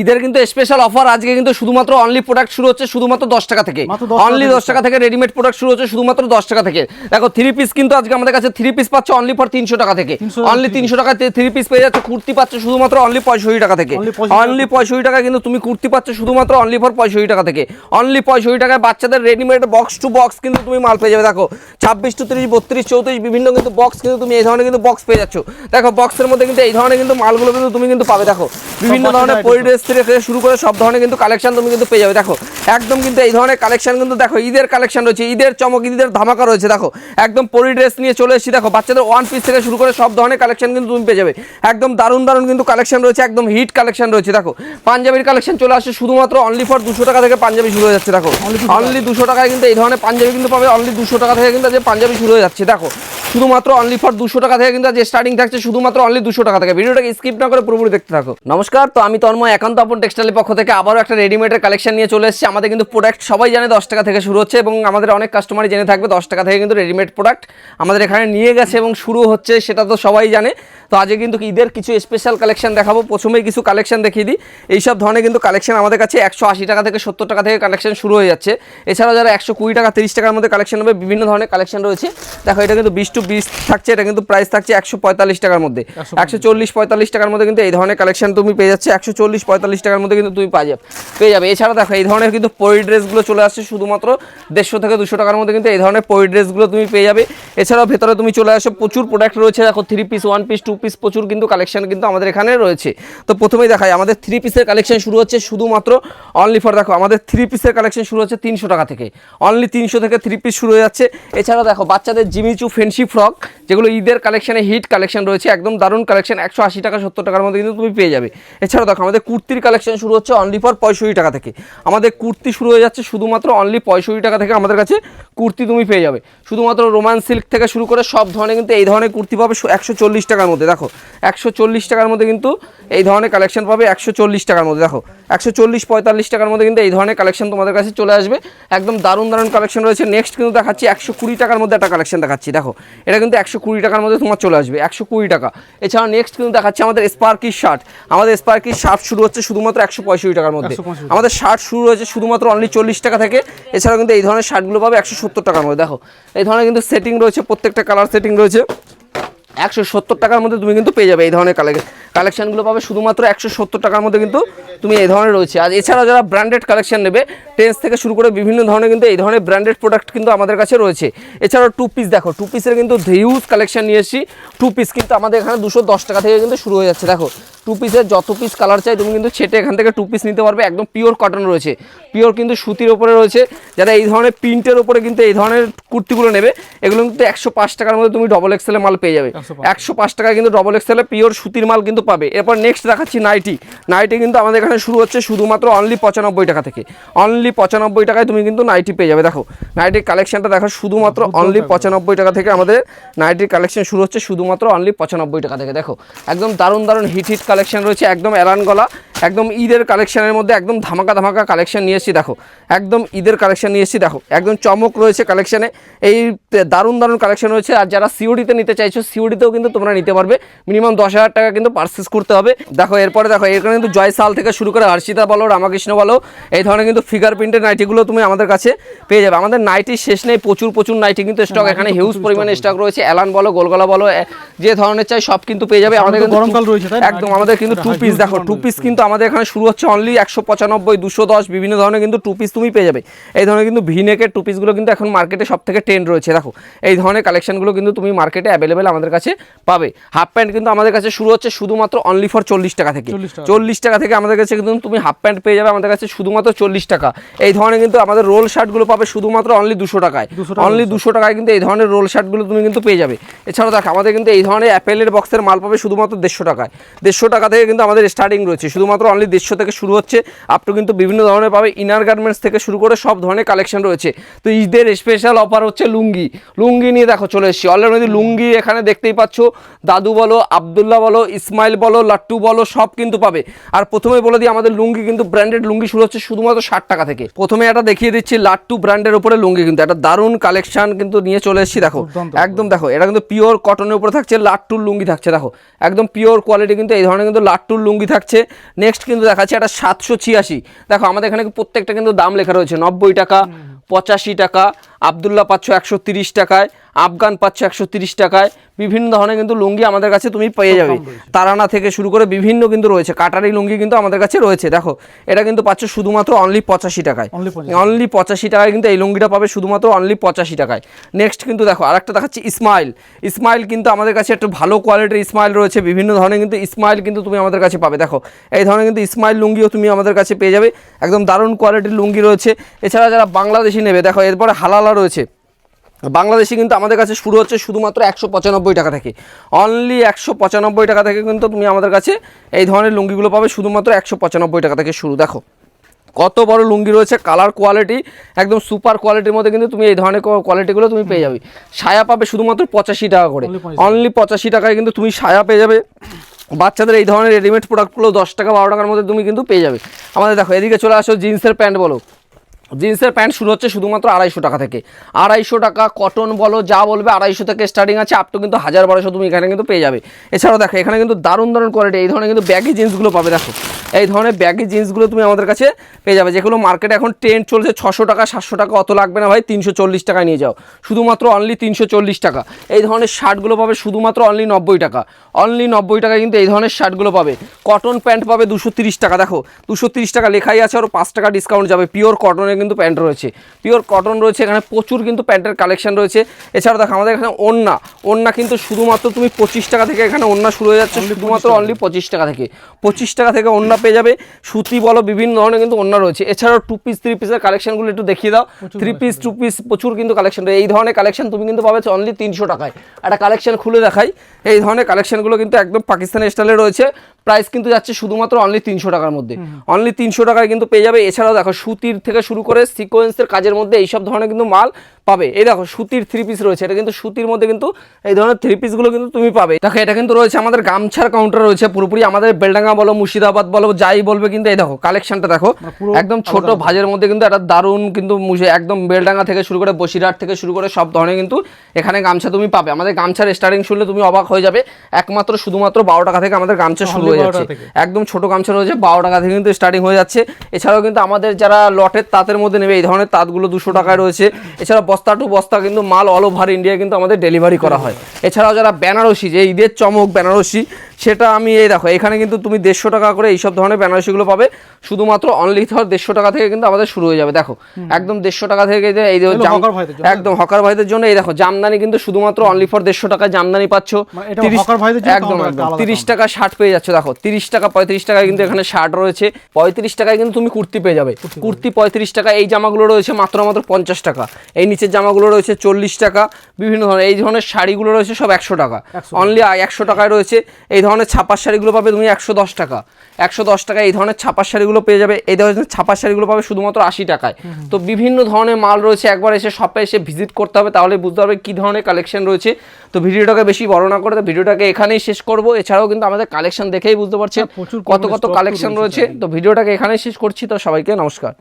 ঈদের কিন্তু special offer আজকে কিন্তু শুধুমাত্র অনলি প্রোডাক্ট শুরু হচ্ছে শুধুমাত্র 10 টাকা থেকে, অনলি 10 টাকা থেকে রেডিমেড প্রোডাক্ট শুরু হচ্ছে শুধুমাত্র 10 টাকা থেকে। দেখো 3 পিস কিন্তু আজকে আমাদের কাছে 3 পিস পাচ্ছে অনলি ফর 300 টাকা থেকে, অনলি 300 টাকায় 3 পিস পেয়ে যাচ্ছে। কুর্তি পাচ্ছে শুধুমাত্র অনলি 65 টাকা থেকে, অনলি 65 টাকা কিন্তু তুমি কুর্তি পাচ্ছে শুধুমাত্র অনলি ফর 65 টাকা থেকে, অনলি 65 টাকায় বাচ্চাদের রেডিমেড বক্স টু বক্স কিন্তু তুমি মাল পেয়ে যাবে। দেখো 26 to 30 32 34 বিভিন্ন কিন্তু বক্স কিন্তু তুমি এই ধরনের কিন্তু বক্স পেয়ে যাচ্ছ। দেখো বক্সের মধ্যে কিন্তু এই ধরনের কিন্তু মালগুলো কিন্তু তুমি কিন্তু পাবে। দেখো বিভিন্ন ধরনের পরিড্রেস থেকে শুরু করে সব ধরনের কিন্তু কালেকশন তুমি কিন্তু পেয়ে যাবে। দেখো একদম কিন্তু এই ধরনের কালেকশন কিন্তু দেখো ঈদের কালেকশন রয়েছে, ঈদের চমক, ঈদের ধামাকা রয়েছে। দেখো একদম পরি ড্রেস নিয়ে চলে এসেছি। দেখো বাচ্চাদের ওয়ান পিস থেকে শুরু করে সব ধরনের কালেকশন কিন্তু তুমি পেয়ে যাবে। একদম দারুণ দারুণ কিন্তু কালেকশন রয়েছে, একদম হিট কালেকশন রয়েছে। দেখো পাঞ্জাবির কালেকশন চলে আসছে শুধুমাত্র অনলি ফর 200 টাকা থেকে পাঞ্জাবি শুরু হয়ে যাচ্ছে। দেখো অনলি 200 টাকায় কিন্তু এই ধরনের পাঞ্জাবি কিন্তু পাবে, অনলি 200 টাকা থেকে কিন্তু যে পাঞ্জাবি শুরু হয়ে যাচ্ছে। দেখো শুধুমাত্র অনলি ফর 200 টাকা থেকে কিন্তু যে স্টার্টিং থাকছে শুধুমাত্র অনলি 200 টাকা থেকে। ভিডিওটাকে স্কিপ না করে পুরোপুরি দেখতে থাকো। নমস্কার, তো আমি তন্ময় একান্ত আপন টেক্সটাইলের পক্ষ থেকে আবারও একটা রেডিমেডের কালেকশন নিয়ে চলে এসেছি। আমাদের কিন্তু প্রোডাক্ট সবাই জানে 10 টাকা থেকে শুরু হচ্ছে এবং আমাদের অনেক কাস্টমারই জেনে থাকবে 10 টাকা থেকে কিন্তু রেডিমেড প্রোডাক্ট আমাদের এখানে নিয়ে গেছে এবং শুরু হচ্ছে, সেটা তো সবাই জানে। তো আজকে কিন্তু ঈদের কিছু স্পেশাল কালেকশন দেখাবো। প্রথমেই কিছু কালেকশন দেখিয়ে দিই। এইসব ধরনের কিন্তু কালেকশন আমাদের কাছে 180 টাকা থেকে 70 টাকা থেকে কালেকশন শুরু হয়ে যাচ্ছে। এছাড়াও যারা 120 টাকা 30 টাকার মধ্যে কালেকশন হবে, বিভিন্ন ধরনের কালেকশন রয়েছে। দেখো এটা কিন্তু 20 to 20 থাকছে, এটা কিন্তু প্রাইস থাকছে 145 টাকার মধ্যে, 140-45 টাকার মধ্যে কিন্তু এই ধরনের কালেকশন তুমি পেয়ে যাচ্ছে। 140-45 টাকার মধ্যে কিন্তু তুমি পেয়ে যাবে। এছাড়া দেখো এই ধরনের কিন্তু পরি ড্রেসগুলো চলে আসছে শুধুমাত্র 150 থেকে 200 টাকার মধ্যে কিন্তু এই ধরনের পরি ড্রেসগুলো তুমি পেয়ে যাবে। এছাড়াও ভেতরে তুমি চলে আসো, প্রচুর প্রোডাক্ট রয়েছে। দেখো 3 পিস 1 পিস 2 পিস প্রচুর কিন্তু কালেকশন কিন্তু আমাদের এখানে রয়েছে। তো প্রথমেই দেখাই আমাদের 3 পিসের কালেকশন শুরু হচ্ছে শুধুমাত্র অনলি ফর, দেখো আমাদের 3 পিসের কালেকশন শুরু হচ্ছে 300 টাকা থেকে, অনলি 300 থেকে 3 পিস শুরু হয়ে যাচ্ছে। এছাড়াও দেখো বাচ্চাদের জিমিচু ফ্যান্সি ফ্রক, যেগুলো ঈদের কালেকশনে হিট কালেকশন রয়েছে, একদম দারুণ কালেকশন, 180 টাকা 70 টাকার মধ্যে কিন্তু তুমি পেয়ে যাবে। এছাড়াও দেখো আমাদের কুর্তির কালেকশন শুরু হচ্ছে অনলি ফর 65 টাকা থেকে, আমাদের কুর্তি শুরু হয়ে যাচ্ছে শুধুমাত্র অনলি 65 টাকা থেকে আমাদের কাছে কুর্তি তুমি পেয়ে যাবে। শুধুমাত্র রোমান সিল্ক থেকে শুরু করে সব ধরনের কিন্তু এই ধরনের কুর্তি পাবে 140 টাকার মধ্যে। দেখো 140 টাকার মধ্যে কিন্তু এই ধরনের কালেকশন পাবে, 140 টাকার মধ্যে। দেখো 140-45 টাকার মধ্যে কিন্তু এই ধরনের কালেকশন তোমাদের কাছে চলে আসবে। একদম দারুণ দারুণ কালেকশন রয়েছে। নেক্সট কিন্তু দেখাচ্ছি 120 টাকার মধ্যে একটা কালেকশন দেখাচ্ছি। দেখো এটা কিন্তু 120 টাকার মধ্যে তোমার চলে আসবে, 120 টাকা। এছাড়াও নেক্সট কিন্তু দেখাচ্ছি আমাদের স্পার্কি শার্ট। আমাদের স্পার্কি শার্ট শুরু হচ্ছে শুধুমাত্র 165 টাকার মধ্যে। আমাদের শার্ট শুরু হয়েছে শুধুমাত্র অনলি 40 টাকা থেকে। এছাড়াও কিন্তু এই ধরনের শার্টগুলো পাবে 170 টাকার মধ্যে। দেখো এই ধরনের কিন্তু সেটিং রয়েছে, প্রত্যেকটা কালার সেটিং রয়েছে। 170 টাকার মধ্যে তুমি কিন্তু পেয়ে যাবে এই ধরনের কালেকশনগুলো পাবে শুধুমাত্র 170 টাকার মধ্যে কিন্তু তুমি এই ধরনের রয়েছে। আর এছাড়া যারা ব্র্যান্ডেড কালেকশন নেবে, টেন্স থেকে শুরু করে বিভিন্ন ধরনের কিন্তু এই ধরনের ব্র্যান্ডেড প্রোডাক্ট কিন্তু আমাদের কাছে রয়েছে। এছাড়াও 2 পিস, দেখো 2 পিসের কিন্তু হিউজ কালেকশন নিয়ে এসেছি। 2 পিস কিন্তু আমাদের এখানে 210 টাকা থেকে কিন্তু শুরু হয়ে যাচ্ছে। দেখো 2 পিসের যত পিস কালার চাই তুমি কিন্তু ছেটে এখান থেকে 2 পিস নিতে পারবে। একদম পিওর কটন রয়েছে, পিওর কিন্তু সুতির ওপরে রয়েছে। যারা এই ধরনের প্রিন্টের ওপরে কিন্তু এই ধরনের কুর্তিগুলো নেবে, এগুলো কিন্তু 105 টাকার মধ্যে তুমি ডবল এক্সেল মাল পেয়ে যাবে। 105 টাকায় কিন্তু ডবল এক্সেলে পিওর সুতির মাল কিন্তু পাবে। এরপর নেক্সট দেখাচ্ছি নাইটি। নাইটি কিন্তু আমাদের এখানে শুরু হচ্ছে শুধুমাত্র অনলি 95 টাকা থেকে, অনলি 95 টাকায় তুমি কিন্তু নাইটি পেয়ে যাবে। দেখো নাইটির কালেকশনটা দেখো শুধুমাত্র অনলি 95 টাকা থেকে আমাদের নাইটির কালেকশন শুরু হচ্ছে শুধুমাত্র অনলি 95 টাকা থেকে। দেখো একদম দারুণ দারুণ হিট হিট কালেকশন রয়েছে, একদম এলান গলা, একদম ঈদের কালেকশনের মধ্যে একদম ধামাকা ধামাকা কালেকশন নিয়ে এসেছি। দেখো একদম ঈদের কালেকশন নিয়ে এসেছি। দেখো একদম চমক রয়েছে কালেকশনে, এই দারুণ দারুণ কালেকশন রয়েছে। আর যারা সিওডিতে নিতে চাইছো, সিওডিতেও কিন্তু তোমরা নিতে পারবে। মিনিমাম 10,000 টাকা কিন্তু পারচেস করতে হবে। দেখো এরপরে দেখো এখানে কিন্তু জয়সাল থেকে শুরু করে হর্ষিতা বলো, রামাকৃষ্ণ বলো, এই ধরনের কিন্তু ফিগার প্রিন্টের নাইটিগুলো তুমি আমাদের কাছে পেয়ে যাবে। আমাদের নাইটির শেষ নেই, প্রচুর প্রচুর নাইটি কিন্তু স্টক এখানে হিউজ পরিমাণে স্টক রয়েছে। এলান বলো, গোলগলা বলো, যে ধরনের চাই সব কিন্তু পেয়ে যাবে। আমাদের গরমকাল রয়েছে, একদম আমাদের কিন্তু 2 পিস, দেখো 2 পিস কিন্তু আমাদের এখানে শুরু হচ্ছে অনলি 195, 210 বিভিন্ন ধরনের কিন্তু 2 পিস তুমি পেয়ে যাবে। এই ধরনের কিন্তু ভিনেকের 2 পিসগুলো কিন্তু এখন মার্কেটে সব থেকে ট্রেন্ড রয়েছে। দেখো এই ধরনের কালেকশনগুলো কিন্তু তুমি মার্কেটে অ্যাভেলেবেল আমাদের কাছে পাবে। হাফ প্যান্ট কিন্তু আমাদের কাছে শুরু হচ্ছে শুধুমাত্র অনলি ফর 40 টাকা থেকে, 40 টাকা থেকে আমাদের কাছে কিন্তু তুমি হাফ প্যান্ট পেয়ে যাবে আমাদের কাছে শুধুমাত্র 40 টাকা। এই ধরনের কিন্তু আমাদের রোল শার্টগুলো পাবে শুধুমাত্র অনলি 200 টাকায়, অনলি 200 টাকায় কিন্তু এই ধরনের রোল শার্টগুলো তুমি কিন্তু পেয়ে যাবে। এছাড়াও দেখো আমাদের কিন্তু এই ধরনের অ্যাপেলের বক্সের মাল পাবে শুধুমাত্র 150 টাকায়, 150 টাকা থেকে কিন্তু আমাদের স্টার্টিং রয়েছে। শুধুমাত্র অনলি 150 থেকে শুরু হচ্ছে, আপ টু কিন্তু বিভিন্ন ধরনের পাবে। ইনার গার্মেন্টস থেকে শুরু করে সব ধরনের কালেকশন রয়েছে। তো ঈদের স্পেশাল অফার হচ্ছে লুঙ্গি। লুঙ্গি নিয়ে দেখো চলে এসেছি অলরেডি। লুঙ্গি এখানে দেখতেই পাচ্ছ, দাদু বলো, আবদুল্লাহ বলো, ইসমাইল বলো, লাট্টু বলো, সব কিন্তু পাবে। আর প্রথমে বলে দিই আমাদের লুঙ্গি কিন্তু ব্র্যান্ডেড লুঙ্গি শুরু হচ্ছে শুধুমাত্র 60 টাকা থেকে। প্রথমে এটা দেখিয়ে দিচ্ছি লাট্টু ব্র্যান্ডের উপরে লুঙ্গি, কিন্তু একটা দারুণ কালেকশন কিন্তু নিয়ে চলে এসেছি। দেখো একদম দেখো এটা কিন্তু পিওর কটনের উপরে থাকছে, লাট্টুর লুঙ্গি থাকছে। দেখো একদম পিওর কোয়ালিটি কিন্তু এই ধরনের কিন্তু লাট্টুর লুঙ্গি থাকছে। নেক্সট নেক্সট কিন্তু দেখাচ্ছি একটা 786, দেখো আমাদের এখানে প্রত্যেকটা কিন্তু দাম লেখা রয়েছে 90 টাকা, 85 টাকা, আব্দুল্লাহ পাচ্ছ 130 টাকায়, আফগান পাচ্ছ 130 টাকায়। বিভিন্ন ধরনের কিন্তু লুঙ্গি আমাদের কাছে তুমি পেয়ে যাবে, তারানা থেকে শুরু করে বিভিন্ন কিন্তু রয়েছে, কাটারি লুঙ্গি কিন্তু আমাদের কাছে রয়েছে। দেখো এটা কিন্তু পাচ্ছ শুধুমাত্র অনলি 85 টাকায়, অনলি 85 টাকায় কিন্তু এই লুঙ্গিটা পাবে শুধুমাত্র অনলি 85 টাকায়। নেক্সট কিন্তু দেখো আরেকটা দেখাচ্ছি ইসমাইল। ইসমাইল কিন্তু আমাদের কাছে একটা ভালো কোয়ালিটির ইসমাইল রয়েছে, বিভিন্ন ধরনের কিন্তু ইসমাইল কিন্তু তুমি আমাদের কাছে পাবে। দেখো এই ধরনের কিন্তু ইসমাইল লুঙ্গিও তুমি আমাদের কাছে পেয়ে যাবে, একদম দারুণ কোয়ালিটির লুঙ্গি রয়েছে। এছাড়া যারা বাংলাদেশি নেবে, দেখো এরপরে হালালা রয়েছে, বাংলাদেশি কিন্তু আমাদের কাছে শুরু হচ্ছে শুধুমাত্র 195 টাকা থেকে, অনলি 195 টাকা থেকে কিন্তু তুমি আমাদের কাছে এই ধরনের লুঙ্গিগুলো পাবে শুধুমাত্র 195 টাকা থেকে শুরু। দেখো কত বড় লুঙ্গি রয়েছে, কালার কোয়ালিটি একদম সুপার কোয়ালিটির মধ্যে কিন্তু তুমি এই ধরনের কোয়ালিটিগুলো তুমি পেয়ে যাবে। সায়া পাবে শুধুমাত্র 85 টাকা করে, অনলি 85 টাকায় কিন্তু তুমি সায়া পেয়ে যাবে। বাচ্চাদের এই ধরনের রেডিমেড প্রোডাক্টগুলো 10 টাকা 12 টাকার মধ্যে তুমি কিন্তু পেয়ে যাবে আমাদের। দেখো এদিকে চলে আসো, জিন্সের প্যান্ট বলো, জিন্সের প্যান্ট শুরু হচ্ছে শুধুমাত্র 250 টাকা থেকে, 250 টাকা, কটন বলো যা বলবে 250 থেকে স্টার্টিং আছে, আপ টু কিন্তু 1000-1200 তুমি এখানে কিন্তু পেয়ে যাবে। এছাড়াও দেখো এখানে কিন্তু দারুণ দারুণ কোয়ালিটি এই ধরনের কিন্তু ব্যাগি জিন্সগুলো পাবে। দেখো এই ধরনের ব্যাগি জিন্সগুলো তুমি আমাদের কাছে পেয়ে যাবে, যেগুলো মার্কেটে এখন ট্রেন্ড চলছে 600 টাকা 700 টাকা, অত লাগবে না ভাই, 340 টাকায় নিয়ে যাও, শুধুমাত্র অনলি 340 টাকা। এই ধরনের শার্টগুলো পাবে শুধুমাত্র অনলি 90 টাকা, অনলি 90 টাকায় কিন্তু এই ধরনের শার্টগুলো পাবে। কটন প্যান্ট পাবে 230 টাকা, দেখো 230 টাকা লেখাই আছে, আর 5 টাকা ডিসকাউন্ট যাবে। পিওর কটনের কিন্তু প্যান্ট রয়েছে, পিওর কটন রয়েছে, এখানে প্রচুর কিন্তু প্যান্টের কালেকশন রয়েছে। এছাড়াও দেখো আমাদের এখানে ওড়না কিন্তু শুধুমাত্র তুমি 25 টাকা থেকে এখানে ওড়না শুরু হয়ে যাচ্ছে, শুধুমাত্র অনলি 25 টাকা থেকে, 25 টাকা থেকে ওড়না পেয়ে যাবে। সুতি বলো বিভিন্ন ধরনের কিন্তু ওড়না রয়েছে। এছাড়াও 2 পিস 3 পিসের কালেকশনগুলো একটু দেখিয়ে দাও। 3 পিস 2 পিস প্রচুর কিন্তু কালেকশন রয়েছে, এই ধরনের কালেকশন তুমি কিন্তু পাবে অনলি 300 টাকায়। একটা কালেকশন খুলে দেখাই, এই ধরনের কালেকশনগুলো কিন্তু একদম পাকিস্তানি স্টাইলে রয়েছে, প্রাইস কিন্তু যাচ্ছে শুধুমাত্র অনলি 300 টাকার মধ্যে, অনলি 300 টাকায় কিন্তু পেয়ে যাবে। এছাড়াও দেখো সুতির থেকে শুরু করে সিকোয়েন্সের কাজের মধ্যে এইসব ধরনের কিন্তু মাল পাবে। এই দেখো সুতির 3 পিস রয়েছে, এটা কিন্তু সুতির মধ্যে কিন্তু এই ধরনের 3 পিসগুলো কিন্তু তুমি পাবে। দেখো এটা কিন্তু রয়েছে আমাদের গামছার কাউন্টার রয়েছে পুরোপুরি, আমাদের বেলডাঙ্গা বলো মুর্শিদাবাদ বলো যাই বলবে কিন্তু এই দেখো কালেকশনটা দেখো, একদম ছোট ভাজের মধ্যে কিন্তু একটা দারুণ কিন্তু একদম বেলডাঙ্গা থেকে শুরু করে বসিরহাট থেকে শুরু করে সব ধরনের কিন্তু এখানে গামছা তুমি পাবে। আমাদের গামছার স্টার্টিং শুনলে তুমি অবাক হয়ে যাবে, একমাত্র শুধুমাত্র 12 টাকা থেকে আমাদের গামছা শুরু হয়ে যাচ্ছে, একদম ছোট গামছা রয়েছে 12 টাকা থেকে কিন্তু স্টার্টিং হয়ে যাচ্ছে। এছাড়াও কিন্তু আমাদের যারা লটের তাঁতের মধ্যে নেবে এই ধরনের তাঁতগুলো 200 টাকায় রয়েছে। এছাড়া বস্তা টু বস্তা কিন্তু মাল অল ওভার ইন্ডিয়া কিন্তু আমাদের ডেলিভারি করা হয়। এছাড়াও যারা বেনারসি, যে ঈদের চমক বেনারসি, সেটা আমি এই দেখো এখানে কিন্তু তুমি 150 টাকা করে এইসব ধরনের বেনারসিগুলো পাবে, শুধুমাত্র অনলি 150 টাকা থেকে কিন্তু আমাদের শুরু হয়ে যাবে। দেখো একদম 150 টাকা থেকে এই একদম হকার ভাইদের জন্য এই দেখো জামদানি কিন্তু শুধুমাত্র অনলি ফর 150 টাকা জামদানি পাচ্ছ, একদম 30 টাকা শার্ট পেয়ে যাচ্ছে। দেখো 30 টাকা 35 টাকায় কিন্তু এখানে শার্ট রয়েছে, 35 টাকায় কিন্তু তুমি কুর্তি পেয়ে যাবে, কুর্তি 35 টাকা। এই জামাগুলো রয়েছে মাত্র 50 টাকা, এই নিচের জামাগুলো রয়েছে 40 টাকা, বিভিন্ন ধরনের এই ধরনের শাড়িগুলো রয়েছে সব 100 টাকা, অনলি 100 টাকায় রয়েছে। এই ধরনের ছাপার শাড়িগুলো পাবে তুমি 110 টাকা, 110 টাকা এই ধরনের ছাপার শাড়িগুলো পেয়ে যাবে। এই ধরনের ছাপার শাড়িগুলো পাবে শুধুমাত্র 80 টাকায়। তো বিভিন্ন ধরনের মাল রয়েছে, একবার এসে শপে এসে ভিজিট করতে হবে, তাহলে বুঝতে পারবে কী ধরনের কালেকশন রয়েছে। তো ভিডিওটাকে বেশি বড় না করে ভিডিওটাকে এখানেই শেষ করব। এছাড়াও কিন্তু আমাদের কালেকশন দেখেই বুঝতে পারছেন কত কত কালেকশন রয়েছে। তো ভিডিওটাকে এখানেই শেষ করছি। তো সবাইকে নমস্কার।